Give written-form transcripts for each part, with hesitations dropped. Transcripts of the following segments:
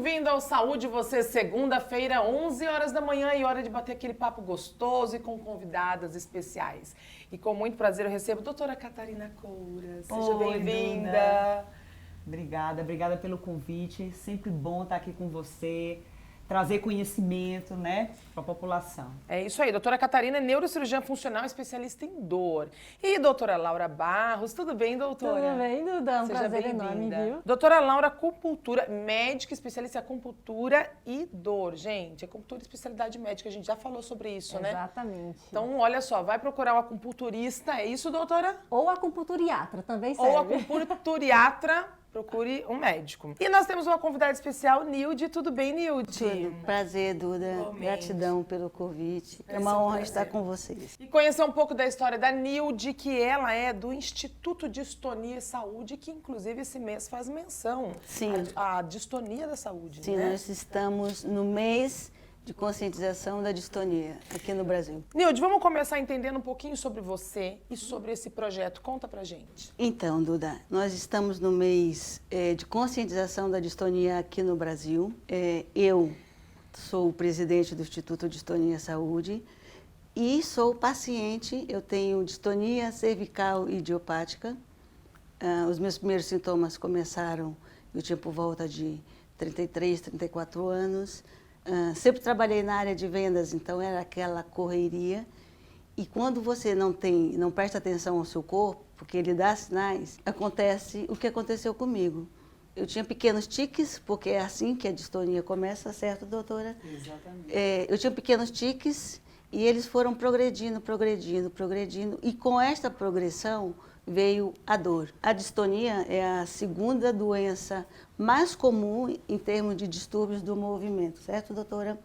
bem-vindo ao Saúde Você, segunda-feira, 11 horas da manhã, e hora de bater aquele papo gostoso e com convidadas especiais. E com muito prazer eu recebo a doutora Catarina Coura. Seja bem-vinda. Obrigada pelo convite. Sempre bom estar aqui com você, trazer conhecimento, né, para a população. É isso aí, doutora Catarina é neurocirurgiã funcional, especialista em dor. E doutora Laura Barros, tudo bem, doutora? Tudo bem, Duda? Um Seja prazer enorme, viu? Doutora Laura, acupuntura, médica especialista em acupuntura e dor. Gente, acupuntura é especialidade médica, a gente já falou sobre isso, né? Exatamente. Então, olha só, vai procurar o acupunturista, é isso, doutora? Ou acupunturiatra, também serve. Ou acupunturiatra, procure um médico. E nós temos uma convidada especial, Nilde. Tudo bem, Nilde? Tudo. Prazer, Duda. Igualmente. Gratidão pelo convite. É uma honra estar com vocês. E conhecer um pouco da história da Nilde, que ela é do Instituto Distonia e Saúde, que inclusive esse mês faz menção à distonia da saúde. Sim, né? Nós estamos no mês de conscientização da distonia aqui no Brasil. Nilde, vamos começar entendendo um pouquinho sobre você e sobre esse projeto. Conta pra gente. Então, Duda, nós estamos no mês de conscientização da distonia aqui no Brasil. Eu sou o presidente do Instituto Distonia Saúde e sou paciente. Eu tenho distonia cervical e idiopática. Os meus primeiros sintomas começaram, eu tinha por volta de 33, 34 anos. Sempre trabalhei na área de vendas, então era aquela correria. E quando você não presta atenção ao seu corpo, porque ele dá sinais, acontece o que aconteceu comigo. Eu tinha pequenos tiques, porque é assim que a distonia começa, certo, doutora? Exatamente. Eu tinha pequenos tiques e eles foram progredindo. E com esta progressão veio a dor. A distonia é a segunda doença mais comum em termos de distúrbios do movimento, certo, doutora?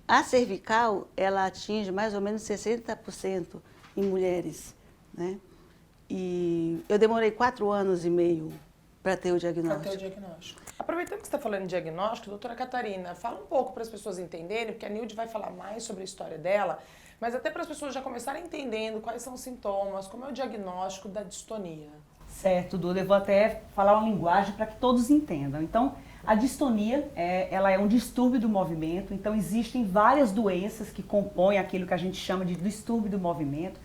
A cervical, ela atinge mais ou menos 60% em mulheres, né? E eu demorei 4 anos e meio para ter o diagnóstico. Aproveitando que você está falando de diagnóstico, doutora Catarina, fala um pouco para as pessoas entenderem, porque a Nilde vai falar mais sobre a história dela, mas até para as pessoas já começarem entendendo quais são os sintomas, como é o diagnóstico da distonia. Certo, Duda. Eu vou até falar uma linguagem para que todos entendam. Então, a distonia, ela é um distúrbio do movimento. Então, existem várias doenças que compõem aquilo que a gente chama de distúrbio do movimento.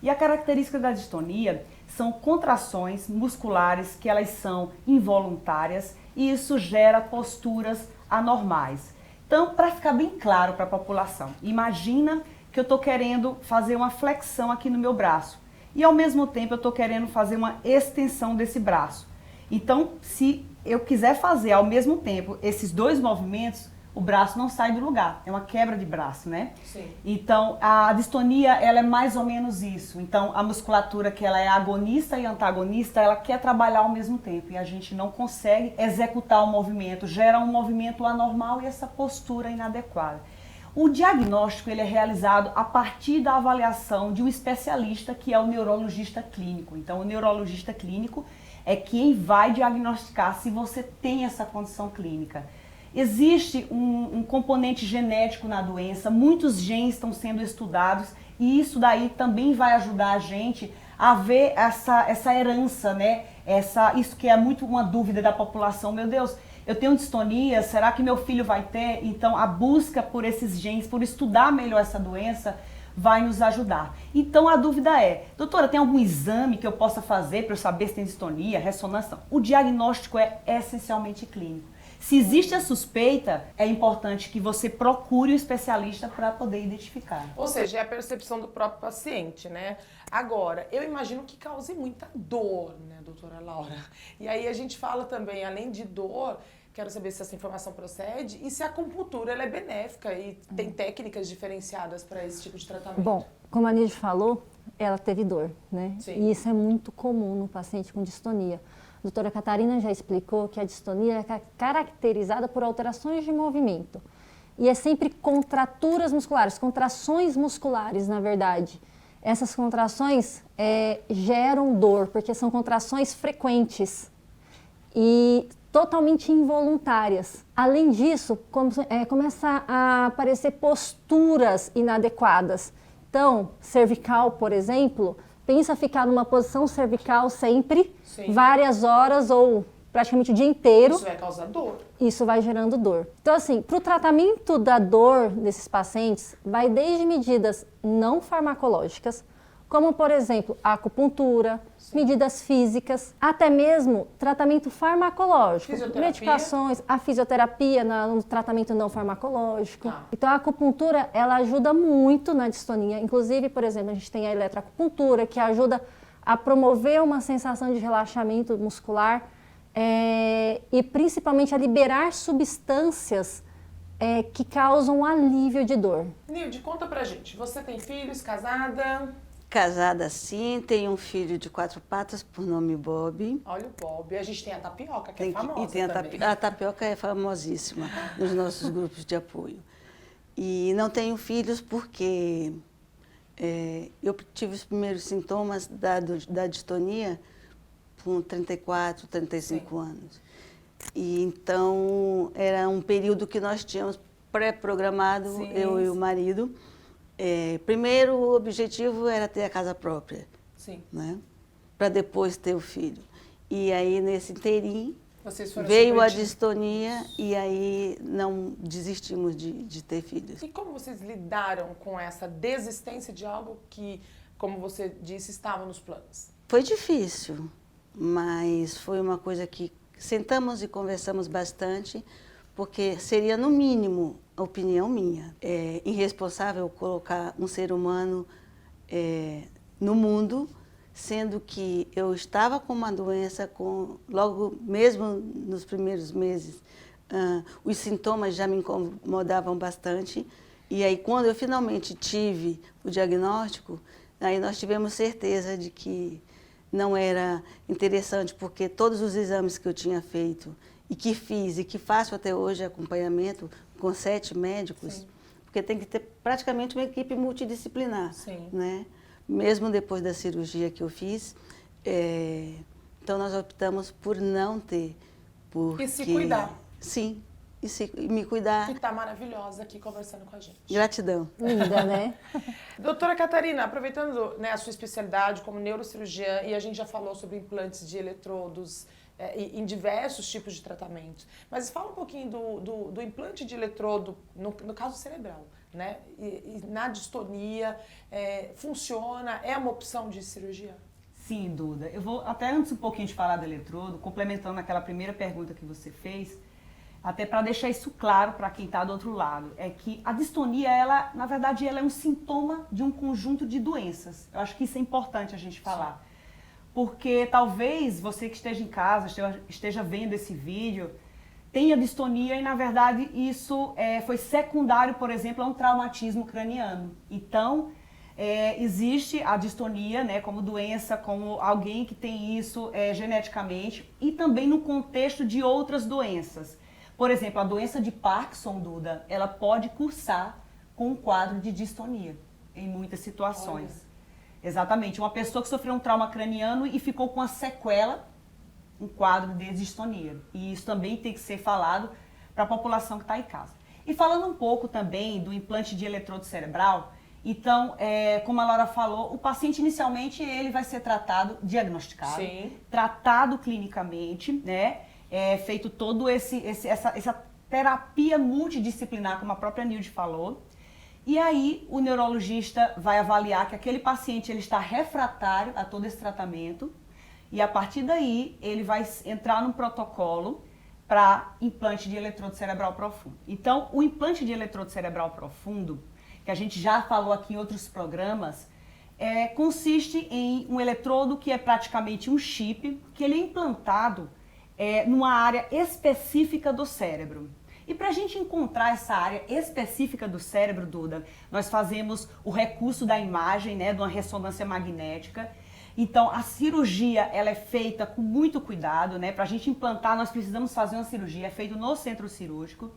E a característica da distonia são contrações musculares que elas são involuntárias e isso gera posturas anormais. Então, para ficar bem claro para a população, imagina que eu estou querendo fazer uma flexão aqui no meu braço e ao mesmo tempo eu estou querendo fazer uma extensão desse braço. Então, se eu quiser fazer ao mesmo tempo esses dois movimentos, o braço não sai do lugar, é uma quebra de braço, né? Sim. Então, a distonia, ela é mais ou menos isso. Então, a musculatura que ela é agonista e antagonista, ela quer trabalhar ao mesmo tempo e a gente não consegue executar o movimento, gera um movimento anormal e essa postura inadequada. O diagnóstico ele é realizado a partir da avaliação de um especialista que é o neurologista clínico. Então, o neurologista clínico é quem vai diagnosticar se você tem essa condição clínica. Existe um componente genético na doença, muitos genes estão sendo estudados e isso daí também vai ajudar a gente a ver essa herança, né? Isso que é muito uma dúvida da população. Meu Deus, eu tenho distonia, será que meu filho vai ter? Então, a busca por esses genes, por estudar melhor essa doença, vai nos ajudar. Então, a dúvida é, doutora, tem algum exame que eu possa fazer para eu saber se tem distonia, ressonância? Não. O diagnóstico é essencialmente clínico. Se existe a suspeita, é importante que você procure o especialista para poder identificar. Ou seja, é a percepção do próprio paciente, né? Agora, eu imagino que cause muita dor, né, doutora Laura? E aí a gente fala também, além de dor, quero saber se essa informação procede e se a acupuntura ela é benéfica e tem técnicas diferenciadas para esse tipo de tratamento. Bom, como a Nilde falou, ela teve dor, né? Sim. E isso é muito comum no paciente com distonia. A doutora Catarina já explicou que a distonia é caracterizada por alterações de movimento. E é sempre contraturas musculares, contrações musculares, na verdade. Essas contrações geram dor, porque são contrações frequentes e totalmente involuntárias. Além disso, começa a aparecer posturas inadequadas. Então, cervical, por exemplo, pensa ficar numa posição cervical sempre, Sim. várias horas ou praticamente o dia inteiro. Isso vai causar dor. Isso vai gerando dor. Então, assim, para o tratamento da dor desses pacientes, vai desde medidas não farmacológicas, como, por exemplo, a acupuntura, medidas físicas, até mesmo tratamento farmacológico, medicações, a fisioterapia no tratamento não farmacológico. Então, a acupuntura, ela ajuda muito na distonia. Inclusive, por exemplo, a gente tem a eletroacupuntura, que ajuda a promover uma sensação de relaxamento muscular, e principalmente a liberar substâncias que causam alívio de dor. Nilde, conta pra gente. Você tem filhos, casada? Casada sim, tenho um filho de 4 patas por nome Bob. Olha o Bob. A gente tem a tapioca, que é famosa E tem também. a tapioca é famosíssima nos nossos grupos de apoio. E não tenho filhos porque eu tive os primeiros sintomas da distonia com 34, 35 anos. E então era um período que nós tínhamos pré-programado, eu e o marido. Primeiro, o objetivo era ter a casa própria, né? Para depois ter o filho. E aí, nesse inteirinho, veio a distonia e aí não desistimos de ter filhos. E como vocês lidaram com essa desistência de algo que, como você disse, estava nos planos? Foi difícil, mas foi uma coisa que sentamos e conversamos bastante, porque seria, no mínimo, a opinião minha, irresponsável colocar um ser humano no mundo, sendo que eu estava com uma doença, logo mesmo nos primeiros meses, os sintomas já me incomodavam bastante, e aí quando eu finalmente tive o diagnóstico, aí nós tivemos certeza de que não era interessante, porque todos os exames que eu tinha feito e que fiz e que faço até hoje acompanhamento com 7 médicos, porque tem que ter praticamente uma equipe multidisciplinar, né? Mesmo depois da cirurgia que eu fiz, então nós optamos por não ter. Porque... E se cuidar. Sim, e me cuidar. Que está maravilhosa aqui conversando com a gente. Gratidão. Linda, né? Doutora Catarina, aproveitando, né, a sua especialidade como neurocirurgiã, e a gente já falou sobre implantes de eletrodos em diversos tipos de tratamentos, mas fala um pouquinho do implante de eletrodo, no caso cerebral, né? E na distonia, funciona? É uma opção de cirurgia? Sim, Duda. Eu vou, até antes um pouquinho de falar do eletrodo, complementando aquela primeira pergunta que você fez, até para deixar isso claro para quem está do outro lado, é que a distonia, ela, na verdade, ela é um sintoma de um conjunto de doenças. Eu acho que isso é importante a gente falar. Porque talvez você que esteja em casa, esteja vendo esse vídeo, tenha distonia e, na verdade, isso foi secundário, por exemplo, a um traumatismo craniano. Então, existe a distonia, né, como doença, como alguém que tem isso geneticamente, e também no contexto de outras doenças. Por exemplo, a doença de Parkinson, Duda, ela pode cursar com um quadro de distonia, em muitas situações. Olha. Exatamente, uma pessoa que sofreu um trauma craniano e ficou com a sequela, um quadro de distonia. E isso também tem que ser falado para a população que está em casa. E falando um pouco também do implante de eletrodo cerebral, então, como a Laura falou, o paciente inicialmente ele vai ser tratado, diagnosticado, tratado clinicamente, né? Feito todo essa terapia multidisciplinar, como a própria Nilde falou. E aí o neurologista vai avaliar que aquele paciente ele está refratário a todo esse tratamento e a partir daí ele vai entrar num protocolo para implante de eletrodo cerebral profundo. Então, o implante de eletrodo cerebral profundo, que a gente já falou aqui em outros programas, consiste em um eletrodo que é praticamente um chip, que ele é implantado numa área específica do cérebro. E para a gente encontrar essa área específica do cérebro, Duda, nós fazemos o recurso da imagem, né, de uma ressonância magnética. Então, a cirurgia ela é feita com muito cuidado, né? Para a gente implantar, nós precisamos fazer uma cirurgia, é feito no centro cirúrgico.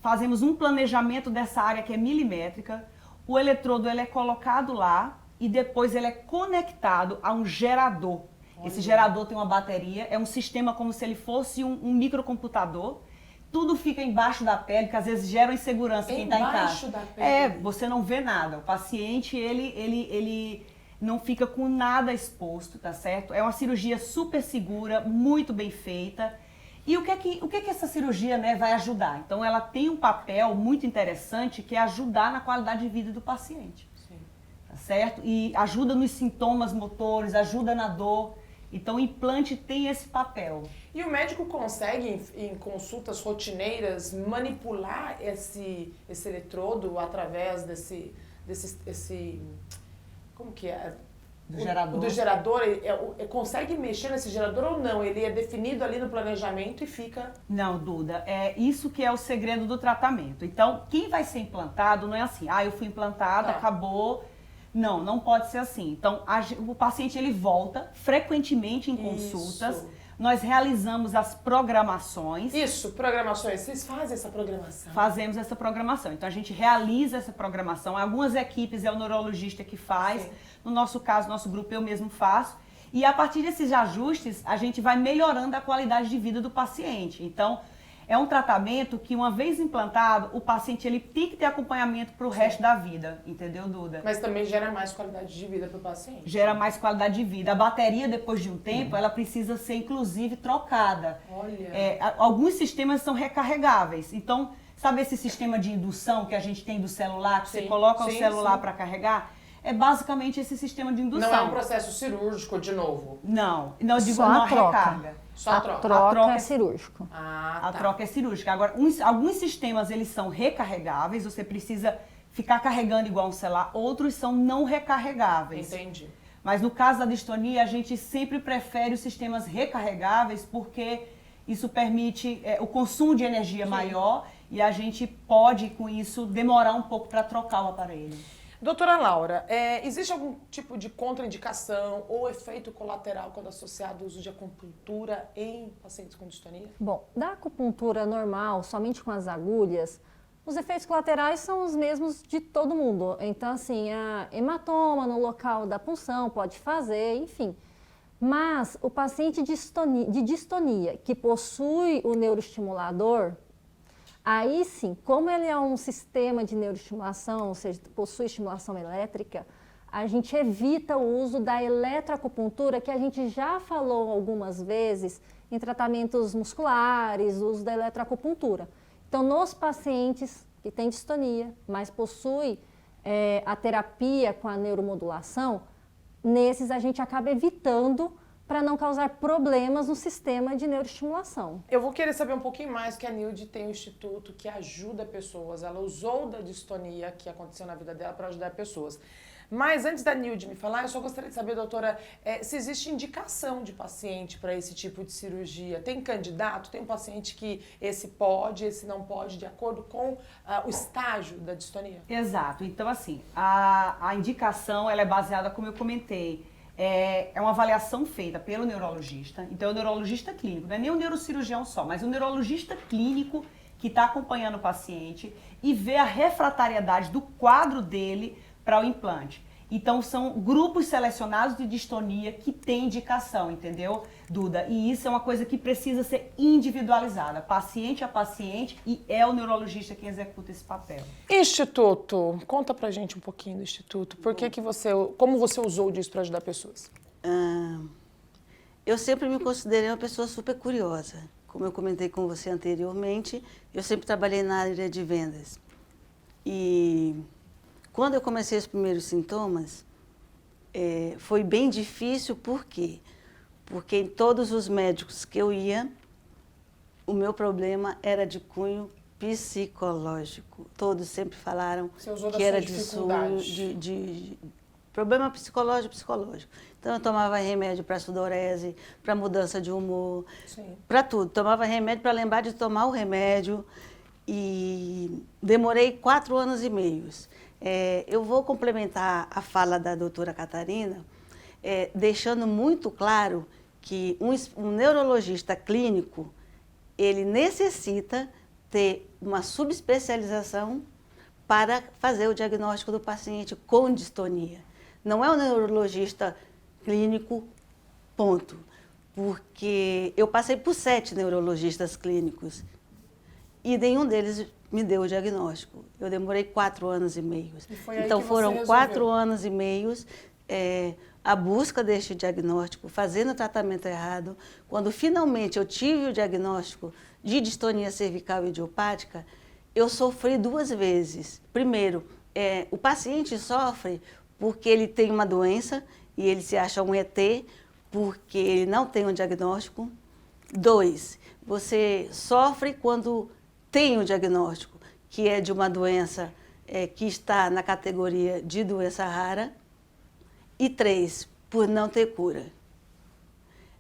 Fazemos um planejamento dessa área que é milimétrica. O eletrodo ele é colocado lá e depois ele é conectado a um gerador. Esse gerador tem uma bateria, é um sistema como se ele fosse um microcomputador. Tudo fica embaixo da pele, que às vezes gera insegurança quem está em casa. Embaixo da pele? Você não vê nada. O paciente, ele não fica com nada exposto, tá certo? É uma cirurgia super segura, muito bem feita. E o que é que essa cirurgia, né, vai ajudar? Então, ela tem um papel muito interessante que é ajudar na qualidade de vida do paciente. Sim. Tá certo? E ajuda nos sintomas motores, ajuda na dor. Então, o implante tem esse papel. E o médico consegue, em consultas rotineiras, manipular esse eletrodo através desse como que é? Do gerador. Do gerador, consegue mexer nesse gerador ou não? Ele é definido ali no planejamento e fica... Não, Duda, é isso que é o segredo do tratamento. Então, quem vai ser implantado não é assim, eu fui implantada, acabou. Não, não pode ser assim. Então, o paciente ele volta frequentemente em consultas. Isso. Nós realizamos as programações. Isso, programações. Vocês fazem essa programação? Fazemos essa programação. Então, a gente realiza essa programação. Algumas equipes é o neurologista que faz. Sim. No nosso caso, nosso grupo, eu mesmo faço. E a partir desses ajustes, a gente vai melhorando a qualidade de vida do paciente. Então, é um tratamento que, uma vez implantado, o paciente ele tem que ter acompanhamento para o resto da vida. Entendeu, Duda? Mas também gera mais qualidade de vida para o paciente. Gera mais qualidade de vida. A bateria, depois de um tempo, ela precisa ser, inclusive, trocada. Olha. Alguns sistemas são recarregáveis. Então, sabe esse sistema de indução que a gente tem do celular, que você coloca o celular para carregar? É basicamente esse sistema de indução. Não é um processo cirúrgico, de novo? Não, eu digo Só não a troca. recarga. Só a troca. A troca é é cirúrgico. A troca é cirúrgica. Agora, alguns sistemas, eles são recarregáveis, você precisa ficar carregando igual um celular. Outros são não recarregáveis. Entendi. Mas no caso da distonia, a gente sempre prefere os sistemas recarregáveis porque isso permite o consumo de energia maior e a gente pode, com isso, demorar um pouco para trocar o aparelho. Doutora Laura, existe algum tipo de contraindicação ou efeito colateral quando associado ao uso de acupuntura em pacientes com distonia? Bom, da acupuntura normal, somente com as agulhas, os efeitos colaterais são os mesmos de todo mundo. Então, assim, a hematoma no local da punção pode fazer, enfim. Mas o paciente de distonia que possui o neuroestimulador, aí sim, como ele é um sistema de neuroestimulação, ou seja, possui estimulação elétrica, a gente evita o uso da eletroacupuntura, que a gente já falou algumas vezes em tratamentos musculares, o uso da eletroacupuntura. Então, nos pacientes que têm distonia, mas possuem a terapia com a neuromodulação, nesses a gente acaba evitando para não causar problemas no sistema de neuroestimulação. Eu vou querer saber um pouquinho mais, que a Nilde tem um instituto que ajuda pessoas. Ela usou da distonia que aconteceu na vida dela para ajudar pessoas. Mas antes da Nilde me falar, eu só gostaria de saber, doutora, se existe indicação de paciente para esse tipo de cirurgia. Tem candidato? Tem um paciente que esse pode, esse não pode, de acordo com o estágio da distonia? Exato. Então, assim, a indicação ela é baseada, como eu comentei, é uma avaliação feita pelo neurologista. Então, é o neurologista clínico, não é nem o neurocirurgião só, mas o neurologista clínico que está acompanhando o paciente e vê a refratariedade do quadro dele para o implante. Então, são grupos selecionados de distonia que têm indicação, entendeu, Duda? E isso é uma coisa que precisa ser individualizada, paciente a paciente, e é o neurologista quem executa esse papel. Instituto, conta pra gente um pouquinho do Instituto. Como você usou disso para ajudar pessoas? Eu sempre me considerei uma pessoa super curiosa. Como eu comentei com você anteriormente, eu sempre trabalhei na área de vendas. E quando eu comecei os primeiros sintomas, foi bem difícil, por quê? Porque em todos os médicos que eu ia, o meu problema era de cunho psicológico. Todos sempre falaram que era de problema psicológico. Então, eu tomava remédio para sudorese, para mudança de humor, para tudo. Tomava remédio para lembrar de tomar o remédio e demorei 4 anos e meio. Eu vou complementar a fala da doutora Catarina, deixando muito claro que um neurologista clínico, ele necessita ter uma subespecialização para fazer o diagnóstico do paciente com distonia. Não é um neurologista clínico, ponto. Porque eu passei por 7 neurologistas clínicos e nenhum deles me deu o diagnóstico. Eu demorei 4 anos e meio. E foi aí então que foram você 4 anos e meio a busca deste diagnóstico, fazendo o tratamento errado. Quando finalmente eu tive o diagnóstico de distonia cervical idiopática, eu sofri 2 vezes. Primeiro, o paciente sofre porque ele tem uma doença e ele se acha um ET, porque ele não tem um diagnóstico. 2, você sofre quando tem o diagnóstico, que é de uma doença que está na categoria de doença rara. E 3, por não ter cura.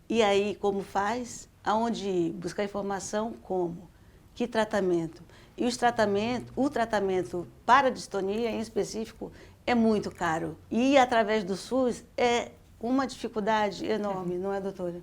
E aí, como faz? Aonde ir? Buscar informação? Como? Que tratamento? E o tratamento para a distonia, em específico, é muito caro. E através do SUS é uma dificuldade enorme, não é, doutora?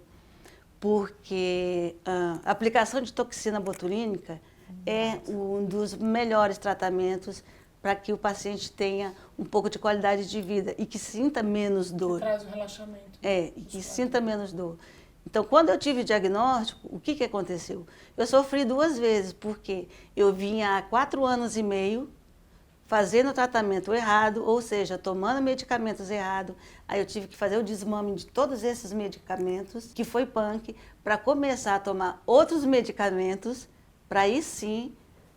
Porque a aplicação de toxina botulínica é um dos melhores tratamentos para que o paciente tenha um pouco de qualidade de vida e que sinta menos dor. Que traz o relaxamento. E que sinta menos dor. Então, quando eu tive o diagnóstico, o que aconteceu? Eu sofri 2 vezes, porque eu vinha há 4 anos e meio fazendo o tratamento errado, ou seja, tomando medicamentos errados. Aí eu tive que fazer o desmame de todos esses medicamentos, que foi punk, para começar a tomar outros medicamentos, para aí sim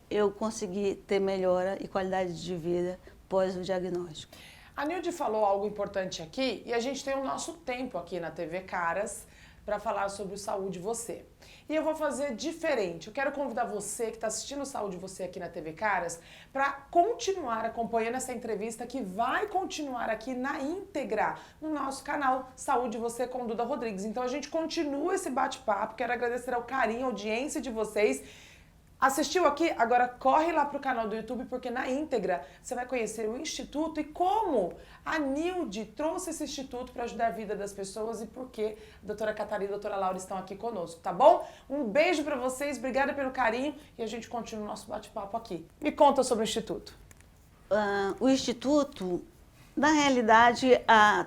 eu consegui ter melhora e qualidade de vida pós o diagnóstico. A Nilde falou algo importante aqui e a gente tem o nosso tempo aqui na TV Caras para falar sobre o Saúde Você. E eu vou fazer diferente. Eu quero convidar você que está assistindo o Saúde Você aqui na TV Caras para continuar acompanhando essa entrevista que vai continuar aqui na íntegra no nosso canal Saúde Você com Duda Rodrigues. Então a gente continua esse bate-papo. Quero agradecer ao carinho, a audiência de vocês. Assistiu aqui? Agora corre lá para o canal do YouTube, porque na íntegra você vai conhecer o Instituto e como a Nilde trouxe esse Instituto para ajudar a vida das pessoas e por que a doutora Catarina e a doutora Laura estão aqui conosco, tá bom? Um beijo para vocês, obrigada pelo carinho e a gente continua o nosso bate-papo aqui. Me conta sobre o Instituto. O Instituto, na realidade,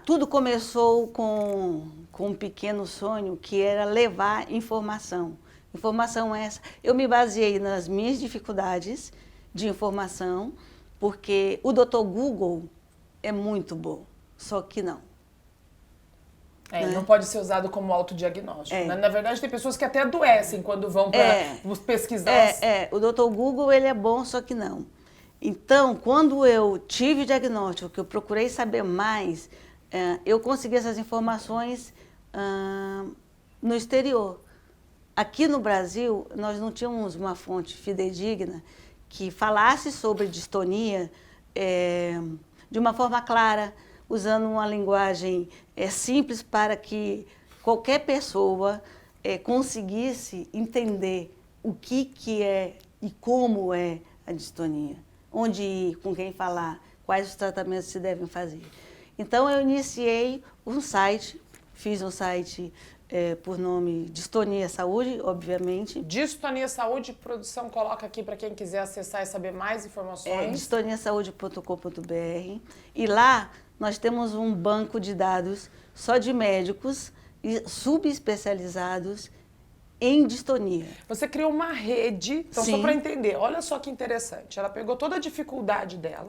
tudo começou com um pequeno sonho que era levar informação. Informação essa, eu me baseei nas minhas dificuldades de informação, porque o Dr. Google é muito bom, só que não. Não pode ser usado como autodiagnóstico. Né? Na verdade, tem pessoas que até adoecem quando vão para pesquisar. O Dr. Google ele é bom, só que não. Então, quando eu tive o diagnóstico, que eu procurei saber mais, eu consegui essas informações no exterior. Aqui no Brasil, nós não tínhamos uma fonte fidedigna que falasse sobre distonia de uma forma clara, usando uma linguagem simples para que qualquer pessoa conseguisse entender o que é e como é a distonia, onde ir, com quem falar, quais os tratamentos se devem fazer. Então, eu iniciei um site, fiz um site por nome Distonia Saúde, obviamente. Distonia Saúde, produção coloca aqui para quem quiser acessar e saber mais informações. Distoniasaude.com.br. E lá nós temos um banco de dados só de médicos e subespecializados em distonia. Você criou uma rede, então Sim. Só para entender, olha só que interessante. Ela pegou toda a dificuldade dela,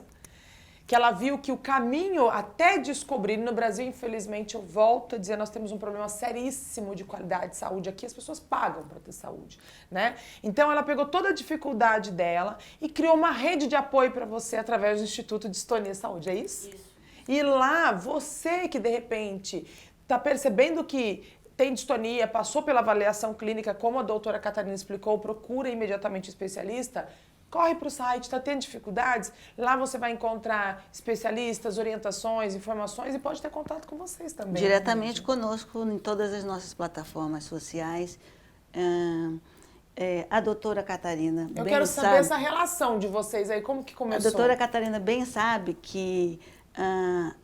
que ela viu que o caminho até descobrir, no Brasil, infelizmente, eu volto a dizer, nós temos um problema seríssimo de qualidade de saúde aqui, as pessoas pagam para ter saúde, né? Então, ela pegou toda a dificuldade dela e criou uma rede de apoio para você através do Instituto Distonia Saúde, é isso? Isso. E lá, você que, de repente, está percebendo que tem distonia, passou pela avaliação clínica, como a doutora Catarina explicou, procura imediatamente especialista, corre para o site, está tendo dificuldades, lá você vai encontrar especialistas, orientações, informações e pode ter contato com vocês também. Diretamente conosco em todas as nossas plataformas sociais. A doutora Catarina Eu quero saber essa relação de vocês aí, como que começou? A doutora Catarina bem sabe que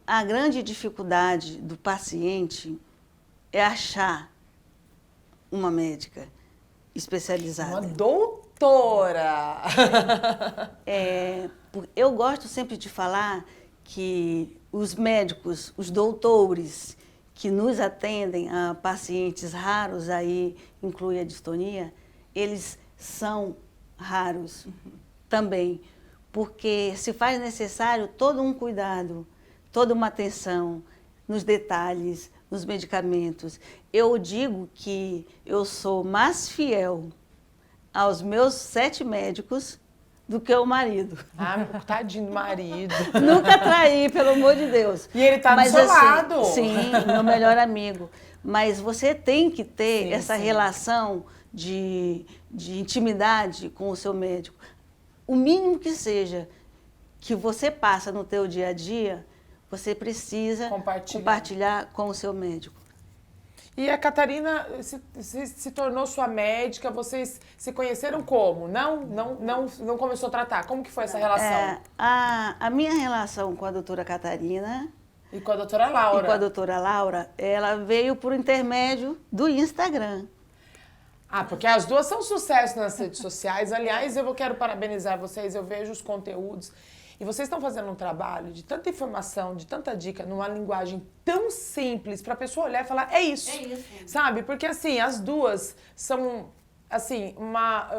a grande dificuldade do paciente é achar uma médica especializada. Uma doutora! Eu gosto sempre de falar que os médicos, os doutores que nos atendem a pacientes raros, aí inclui a distonia, eles são raros também, porque se faz necessário todo um cuidado, toda uma atenção nos detalhes, nos medicamentos. Eu digo que eu sou mais fiel aos meus 7 médicos do que o marido. Ah, tadinho do marido. Nunca traí, pelo amor de Deus. E ele tá do Mas, seu assim, lado. Sim, meu melhor amigo. Mas você tem que ter Sim, essa sim. relação de intimidade com o seu médico. O mínimo que seja que você passa no teu dia a dia, você precisa compartilhar com o seu médico. E a Catarina se tornou sua médica, vocês se conheceram como? Não começou a tratar? Como que foi essa relação? A minha relação com a doutora Catarina E com a doutora Laura? e com a doutora Laura, ela veio por intermédio do Instagram. Ah, porque as duas são sucesso nas redes sociais. Aliás, eu quero parabenizar vocês, eu vejo os conteúdos. E vocês estão fazendo um trabalho de tanta informação, de tanta dica, numa linguagem tão simples, para a pessoa olhar e falar, é isso. É isso. Sabe? Porque, assim, as duas são, assim,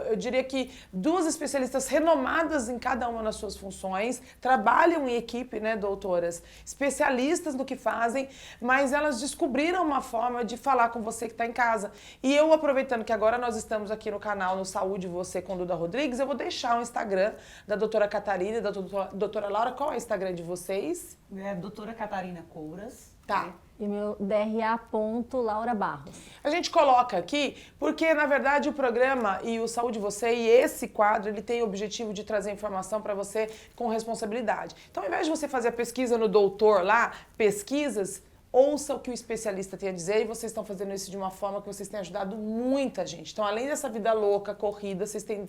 eu diria que 2 especialistas renomadas em cada uma das suas funções, trabalham em equipe, né, doutoras? Especialistas no que fazem, mas elas descobriram uma forma de falar com você que está em casa. E eu, aproveitando que agora nós estamos aqui no canal, no Saúde Você com Duda Rodrigues, eu vou deixar o Instagram da doutora Catarina e da doutora Laura. Qual é o Instagram de vocês? É doutora Catarina Couras. Tá. E meu DRA.Laura Barros. A gente coloca aqui porque, na verdade, o programa e o Saúde Você e esse quadro, ele tem o objetivo de trazer informação para você com responsabilidade. Então, ao invés de você fazer a pesquisa no doutor lá, pesquisas, ouça o que o especialista tem a dizer, e vocês estão fazendo isso de uma forma que vocês têm ajudado muita gente. Então, além dessa vida louca, corrida, vocês têm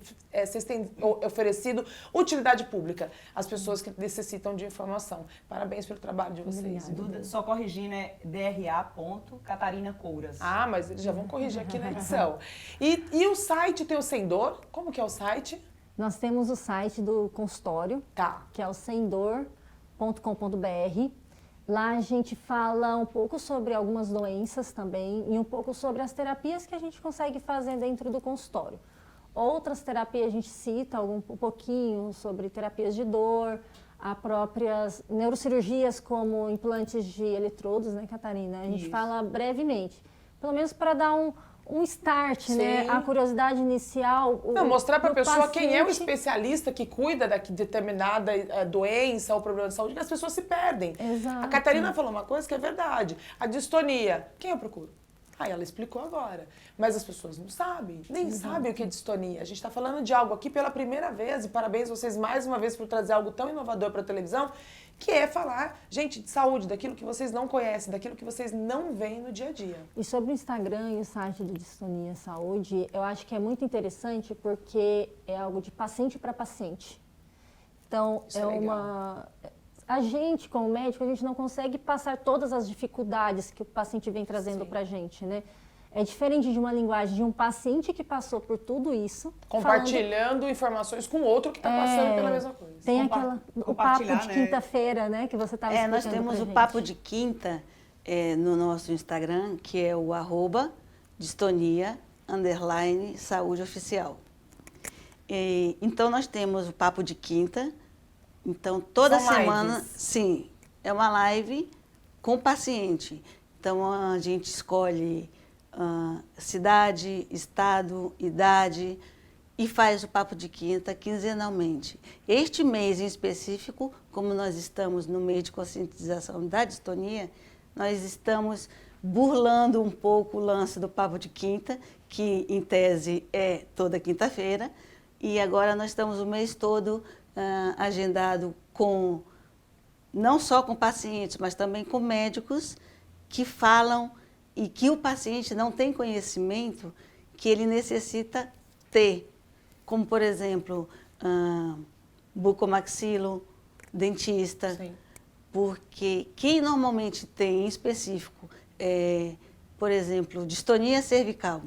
oferecido utilidade pública às pessoas que necessitam de informação. Parabéns pelo trabalho de vocês. Duda, só corrigindo, é DRA.Catarina Couras. Ah, mas eles já vão corrigir aqui na edição. E o site tem o Sendor? Como que é o site? Nós temos o site do consultório, Tá. que é o sendor.com.br. Lá a gente fala um pouco sobre algumas doenças também e um pouco sobre as terapias que a gente consegue fazer dentro do consultório. Outras terapias a gente cita um pouquinho sobre terapias de dor, a próprias neurocirurgias como implantes de eletrodos, né, Catarina? A gente Isso. fala brevemente, pelo menos para dar um start, Sim. né? A curiosidade inicial. Não, mostrar para a do pessoa quem é o paciente. especialista que cuida da determinada doença ou problema de saúde, que as pessoas se perdem. Exato. A Catarina falou uma coisa que é verdade. A distonia, quem eu procuro? Ah, ela explicou agora. Mas as pessoas não sabem, nem sabem o que é distonia. A gente está falando de algo aqui pela primeira vez, e parabéns vocês mais uma vez por trazer algo tão inovador para a televisão, que é falar, gente, de saúde, daquilo que vocês não conhecem, daquilo que vocês não veem no dia a dia. E sobre o Instagram e o site do Distonia Saúde, eu acho que é muito interessante porque é algo de paciente para paciente. Então, Isso é legal. A gente, como médico, a gente não consegue passar todas as dificuldades que o paciente vem trazendo para a gente, né? É diferente de uma linguagem de um paciente que passou por tudo isso. Compartilhando informações com outro que está passando pela mesma coisa. Tem o papo compartilhar, de né? quinta-feira, né? Que você estava explicando Nós temos pra o gente. Papo de Quinta no nosso Instagram, que é o @distonia_saúde oficial. Então, nós temos o Papo de Quinta. Então, toda São semana, lives. sim, é uma live com o paciente. Então, a gente escolhe cidade, estado, idade e faz o Papo de Quinta quinzenalmente. Este mês em específico, como nós estamos no mês de conscientização da distonia, nós estamos burlando um pouco o lance do Papo de Quinta, que em tese é toda quinta-feira, e agora nós estamos o mês todo agendado com, não só com pacientes, mas também com médicos que falam e que o paciente não tem conhecimento que ele necessita ter, como, por exemplo, bucomaxilo, dentista, Sim. porque quem normalmente tem em específico, por exemplo, distonia cervical,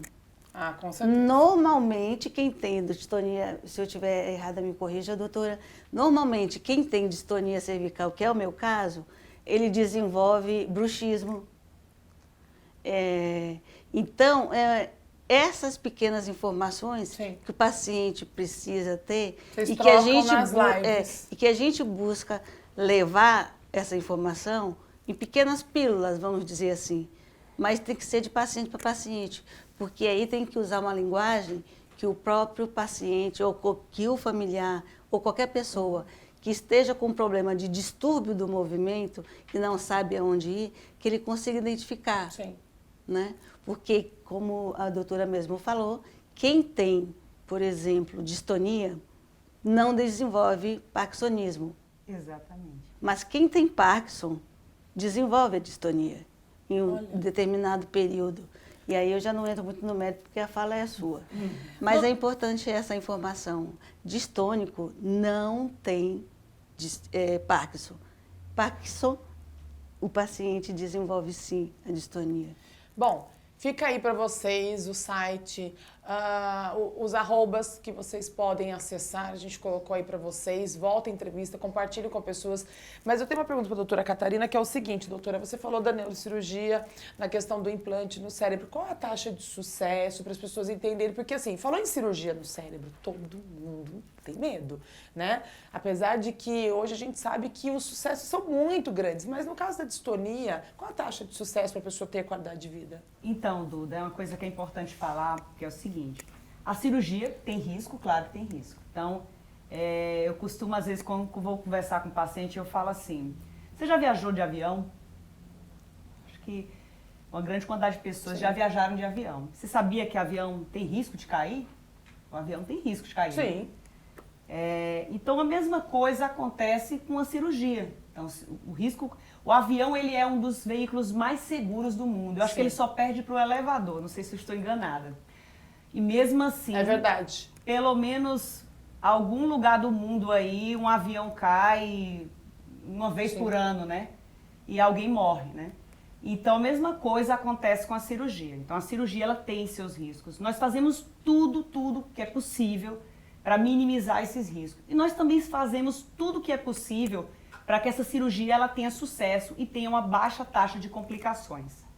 Ah, com certeza. normalmente quem tem distonia, se eu estiver errada me corrija, doutora, normalmente quem tem distonia cervical, que é o meu caso, ele desenvolve bruxismo. Então, essas pequenas informações Sim. que o paciente precisa ter Vocês e que, a trocam gente nas lives. e que a gente busca levar essa informação em pequenas pílulas, vamos dizer assim. Mas tem que ser de paciente para paciente, porque aí tem que usar uma linguagem que o próprio paciente, ou que o familiar, ou qualquer pessoa que esteja com um problema de distúrbio do movimento e não sabe aonde ir, que ele consiga identificar. Sim. Né? Porque, como a doutora mesmo falou, quem tem, por exemplo, distonia, não desenvolve parkinsonismo. Exatamente. Mas quem tem Parkinson desenvolve a distonia em um determinado período. E aí eu já não entro muito no mérito, porque a fala é sua. Mas é importante essa informação. Distônico não tem Parkinson. Parkinson, o paciente desenvolve sim a distonia. Bom, fica aí para vocês o site, os arrobas que vocês podem acessar, a gente colocou aí para vocês, volta a entrevista, compartilhe com pessoas. Mas eu tenho uma pergunta para a doutora Catarina, que é o seguinte, doutora, você falou da neurocirurgia, na questão do implante no cérebro, qual a taxa de sucesso para as pessoas entenderem? Porque assim, falou em cirurgia no cérebro, todo mundo tem medo, né? Apesar de que hoje a gente sabe que os sucessos são muito grandes, mas no caso da distonia, qual a taxa de sucesso para a pessoa ter qualidade de vida? Então, Duda, é uma coisa que é importante falar, que é o seguinte, a cirurgia tem risco, claro que tem risco. Então, eu costumo, às vezes, quando vou conversar com o paciente, eu falo assim, você já viajou de avião? Acho que uma grande quantidade de pessoas já viajaram de avião. Você sabia que avião tem risco de cair? O avião tem risco de cair. Sim. Então, a mesma coisa acontece com a cirurgia. Então, o avião ele é um dos veículos mais seguros do mundo. Eu acho que ele só perde para o elevador, não sei se eu estou enganada. E mesmo assim, é verdade. Pelo menos algum lugar do mundo aí, um avião cai uma vez por ano, né? E alguém morre, né? Então, a mesma coisa acontece com a cirurgia. Então, a cirurgia ela tem seus riscos. Nós fazemos tudo que é possível para minimizar esses riscos. E nós também fazemos tudo que é possível para que essa cirurgia ela tenha sucesso e tenha uma baixa taxa de complicações.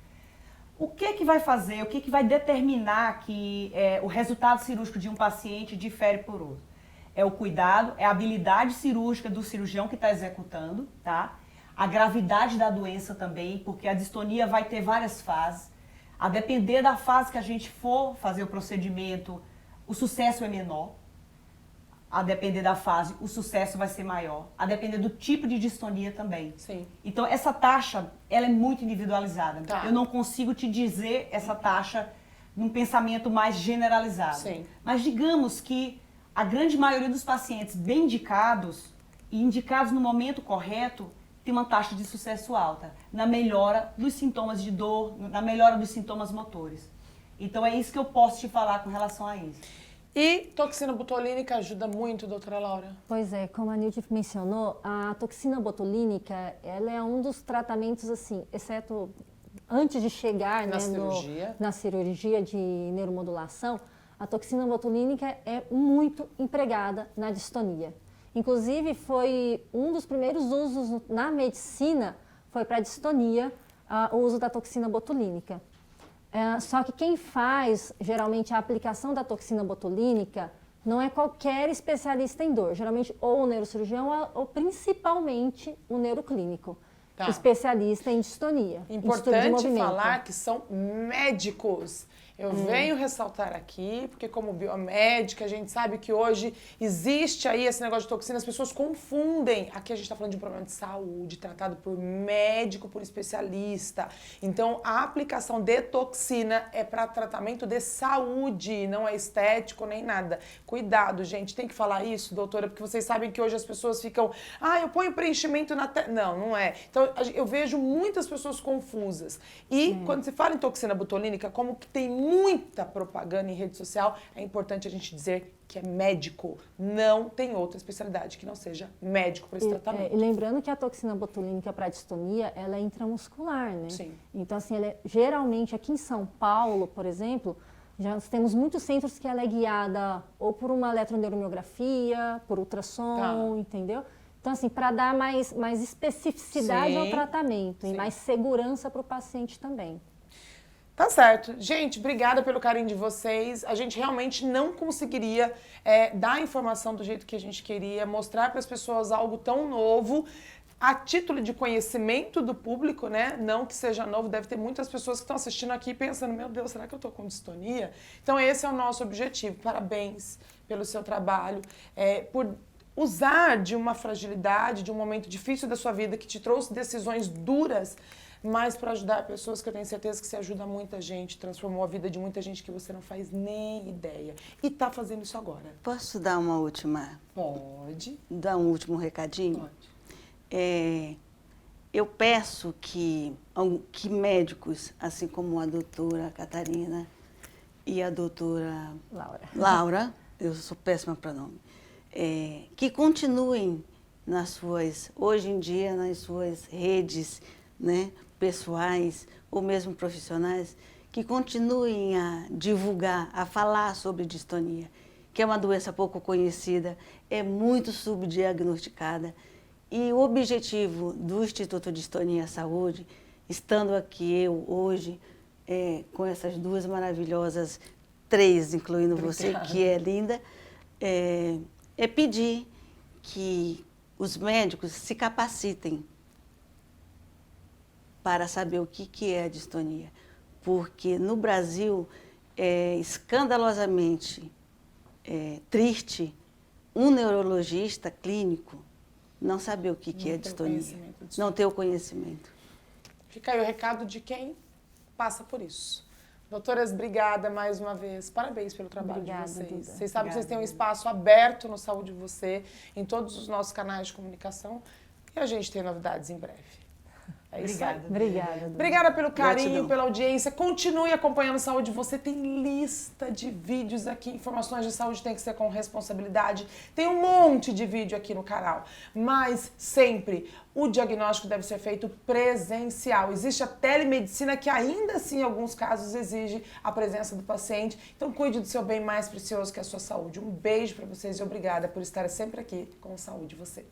O que vai fazer, o que vai determinar que o resultado cirúrgico de um paciente difere por outro? É o cuidado, é a habilidade cirúrgica do cirurgião que está executando, tá? A gravidade da doença também, porque a distonia vai ter várias fases. A depender da fase que a gente for fazer o procedimento, o sucesso é menor. A depender da fase, o sucesso vai ser maior. A depender do tipo de distonia também. Sim. Então, essa taxa, ela é muito individualizada. Tá. Eu não consigo te dizer essa taxa num pensamento mais generalizado. Sim. Mas digamos que a grande maioria dos pacientes bem indicados e indicados no momento correto tem uma taxa de sucesso alta na melhora dos sintomas de dor, na melhora dos sintomas motores. Então, é isso que eu posso te falar com relação a isso. E toxina botulínica ajuda muito, doutora Laura? Pois é, como a Nilde mencionou, a toxina botulínica, ela é um dos tratamentos, assim, exceto antes de chegar na cirurgia de neuromodulação, a toxina botulínica é muito empregada na distonia. Inclusive, foi um dos primeiros usos na medicina, foi para distonia, o uso da toxina botulínica. Só que quem faz, geralmente, a aplicação da toxina botulínica não é qualquer especialista em dor. Geralmente, ou o neurocirurgião ou principalmente o neuroclínico, especialista em distonia. Importante falar que são médicos. Eu venho ressaltar aqui, porque como biomédica, a gente sabe que hoje existe aí esse negócio de toxina, as pessoas confundem. Aqui a gente está falando de um problema de saúde, tratado por médico, por especialista. Então, a aplicação de toxina é para tratamento de saúde, não é estético nem nada. Cuidado, gente, tem que falar isso, doutora, porque vocês sabem que hoje as pessoas ficam, eu ponho preenchimento na testa. Não, não é. Então, eu vejo muitas pessoas confusas. E quando se fala em toxina botulínica, como que tem muita propaganda em rede social, é importante a gente dizer que é médico. Não tem outra especialidade que não seja médico para esse tratamento. E lembrando que a toxina botulínica para distonia, ela é intramuscular, né? Sim. Então, assim, geralmente aqui em São Paulo, por exemplo, já temos muitos centros que ela é guiada ou por uma eletroneuromografia, por ultrassom, entendeu? Então, assim, para dar mais especificidade ao tratamento e mais segurança para o paciente também. Tá certo. Gente, obrigada pelo carinho de vocês. A gente realmente não conseguiria dar a informação do jeito que a gente queria, mostrar para as pessoas algo tão novo. a título de conhecimento do público, né? Não que seja novo, deve ter muitas pessoas que estão assistindo aqui pensando, meu Deus, será que eu estou com distonia? Então esse é o nosso objetivo. Parabéns pelo seu trabalho, por usar de uma fragilidade, de um momento difícil da sua vida que te trouxe decisões duras, mas para ajudar pessoas que eu tenho certeza que você ajuda muita gente, transformou a vida de muita gente que você não faz nem ideia. E está fazendo isso agora. Posso dar uma última? Pode. Dar um último recadinho? Pode. Eu peço que médicos, assim como a doutora Catarina e a doutora Laura, eu sou péssima para nome, que continuem hoje em dia, nas suas redes, né, pessoais ou mesmo profissionais, que continuem a divulgar, a falar sobre distonia, que é uma doença pouco conhecida, é muito subdiagnosticada. E o objetivo do Instituto Distonia Saúde, estando aqui eu hoje, com essas duas maravilhosas, três, incluindo você, que é linda, é pedir que os médicos se capacitem para saber o que é a distonia. Porque no Brasil é escandalosamente triste um neurologista clínico não saber o que é distonia, não ter o conhecimento. Fica aí o recado de quem passa por isso. Doutoras, obrigada mais uma vez. Parabéns pelo trabalho de vocês. Duda. Vocês sabem que vocês têm um espaço aberto no Saúde Você, em todos os nossos canais de comunicação, e a gente tem novidades em breve. É isso aí. Obrigada, Duda. Obrigada pelo carinho, Gratidão. pela audiência. Continue acompanhando Saúde Você. Tem lista de vídeos aqui. Informações de saúde tem que ser com responsabilidade. Tem um monte de vídeo aqui no canal. Mas sempre o diagnóstico deve ser feito presencial. Existe a telemedicina que ainda assim, em alguns casos, exige a presença do paciente. Então cuide do seu bem mais precioso que é a sua saúde. Um beijo para vocês e obrigada por estar sempre aqui com Saúde Você.